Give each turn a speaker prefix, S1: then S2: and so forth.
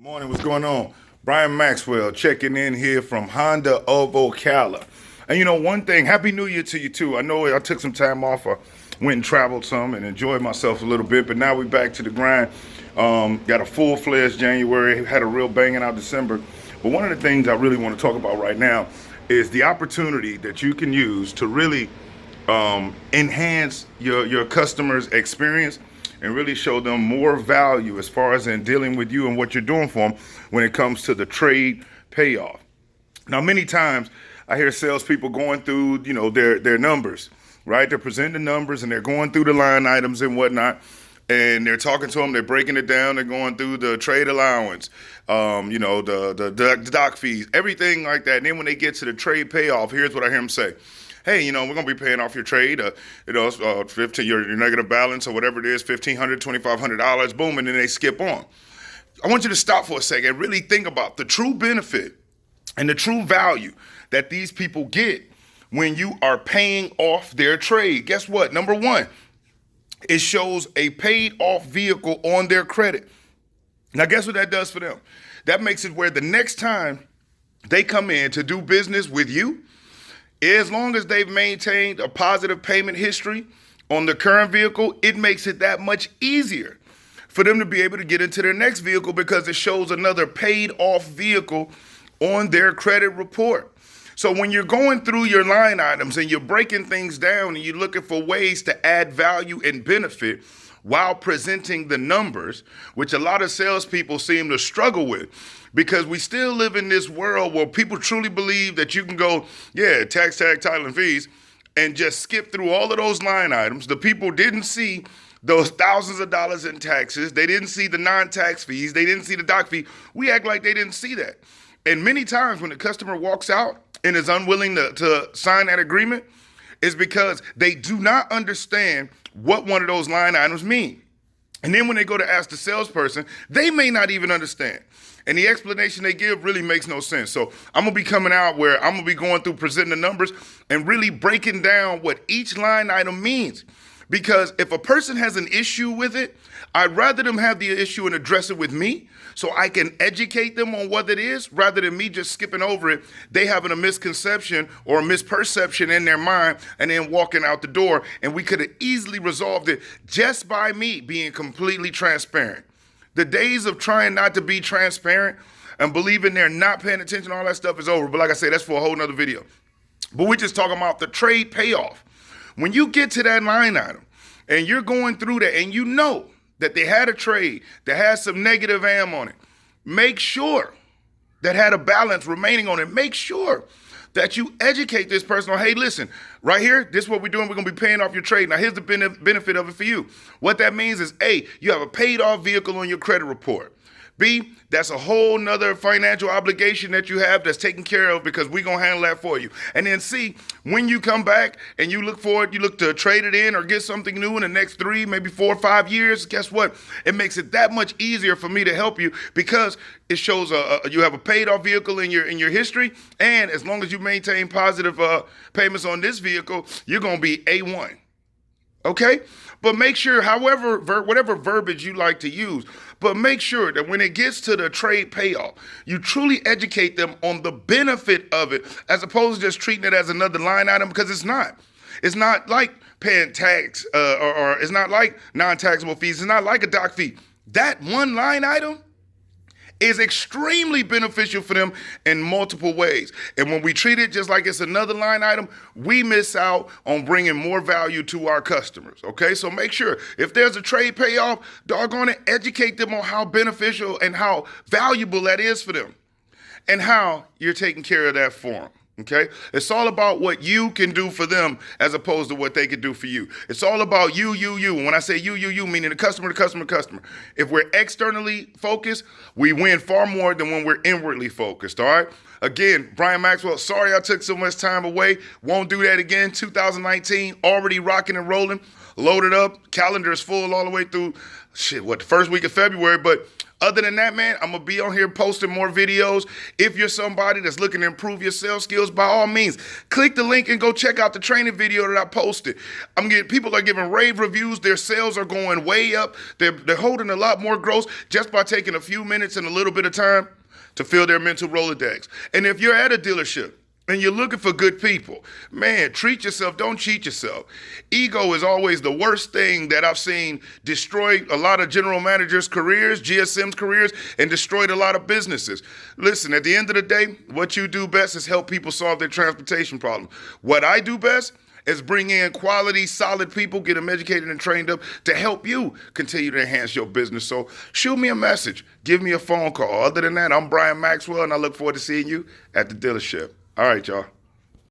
S1: Morning, what's going on? Brian Maxwell checking in here from Honda of Ocala. And one thing, Happy New Year to you too. I know I took some time off. I went and traveled some and enjoyed myself a little bit, but now we're back to the grind. Got a full-fledged January, had a real banging out December. But one of the things I really want to talk about right now is the opportunity that you can use to really enhance your customers' experience and really show them more value as far as in dealing with you and what you're doing for them when it comes to the trade payoff. Now, many times I hear salespeople going through, their numbers, right? They're presenting the numbers and they're going through the line items and whatnot, and they're talking to them. They're breaking it down. They're going through the trade allowance, the doc fees, everything like that. And then when they get to the trade payoff, here's what I hear them say. Hey, we're going to be paying off your trade, 15, your negative balance or whatever it is, $1,500, $2,500, boom, and then they skip on. I want you to stop for a second and really think about the true benefit and the true value that these people get when you are paying off their trade. Guess what? Number one, it shows a paid off vehicle on their credit. Now, guess what that does for them? That makes it where the next time they come in to do business with you, as long as they've maintained a positive payment history on the current vehicle, it makes it that much easier for them to be able to get into their next vehicle because it shows another paid off vehicle on their credit report. So when you're going through your line items and you're breaking things down and you're looking for ways to add value and benefit while presenting the numbers, which a lot of salespeople seem to struggle with, because we still live in this world where people truly believe that you can go, tax, tag, title, and fees, and just skip through all of those line items. The people didn't see those thousands of dollars in taxes. They didn't see the non-tax fees. They didn't see the doc fee. We act like they didn't see that. And many times when the customer walks out and is unwilling to sign that agreement, is because they do not understand what one of those line items mean. And then when they go to ask the salesperson, they may not even understand. And the explanation they give really makes no sense. So I'm going to be coming out where I'm going to be going through presenting the numbers and really breaking down what each line item means. Because if a person has an issue with it, I'd rather them have the issue and address it with me so I can educate them on what it is rather than me just skipping over it. They having a misconception or a misperception in their mind and then walking out the door. And we could have easily resolved it just by me being completely transparent. The days of trying not to be transparent and believing they're not paying attention, all that stuff is over. But like I said, that's for a whole nother video. But we're just talking about the trade payoff. When you get to that line item and you're going through that and you know that they had a trade that has some negative AM on it, make sure that had a balance remaining on it. Make sure that you educate this person on, hey, listen, right here, this is what we're doing. We're going to be paying off your trade. Now, here's the benefit of it for you. What that means is, A, you have a paid off vehicle on your credit report. B, that's a whole nother financial obligation that you have that's taken care of because we're going to handle that for you. And then C, when you come back and you look to trade it in or get something new in the next 3, maybe 4 or 5 years, guess what? It makes it that much easier for me to help you because it shows you have a paid off vehicle in your history. And as long as you maintain positive payments on this vehicle, you're going to be A1. Okay? But make sure, whatever verbiage you like to use, but make sure that when it gets to the trade payoff, you truly educate them on the benefit of it as opposed to just treating it as another line item because it's not. It's not like paying tax or it's not like non-taxable fees. It's not like a doc fee. That one line item is extremely beneficial for them in multiple ways. And when we treat it just like it's another line item, we miss out on bringing more value to our customers, okay? So make sure if there's a trade payoff, doggone it, educate them on how beneficial and how valuable that is for them and how you're taking care of that for them. Okay? It's all about what you can do for them as opposed to what they can do for you. It's all about you. And when I say you, meaning the customer. If we're externally focused, we win far more than when we're inwardly focused, all right? Again, Brian Maxwell, sorry I took so much time away. Won't do that again. 2019, already rocking and rolling, loaded up. Calendar is full all the way through, the first week of February, but Other than that, man, I'm going to be on here posting more videos. If you're somebody that's looking to improve your sales skills, by all means, click the link and go check out the training video that I posted. People are giving rave reviews. Their sales are going way up. They're holding a lot more growth just by taking a few minutes and a little bit of time to fill their mental Rolodex. And if you're at a dealership and you're looking for good people, man, treat yourself, don't cheat yourself. Ego is always the worst thing that I've seen destroy a lot of general managers' careers, GSM's careers, and destroyed a lot of businesses. Listen, at the end of the day, what you do best is help people solve their transportation problem. What I do best is bring in quality, solid people, get them educated and trained up to help you continue to enhance your business. So shoot me a message, give me a phone call. Other than that, I'm Brian Maxwell, and I look forward to seeing you at the dealership. All right, y'all.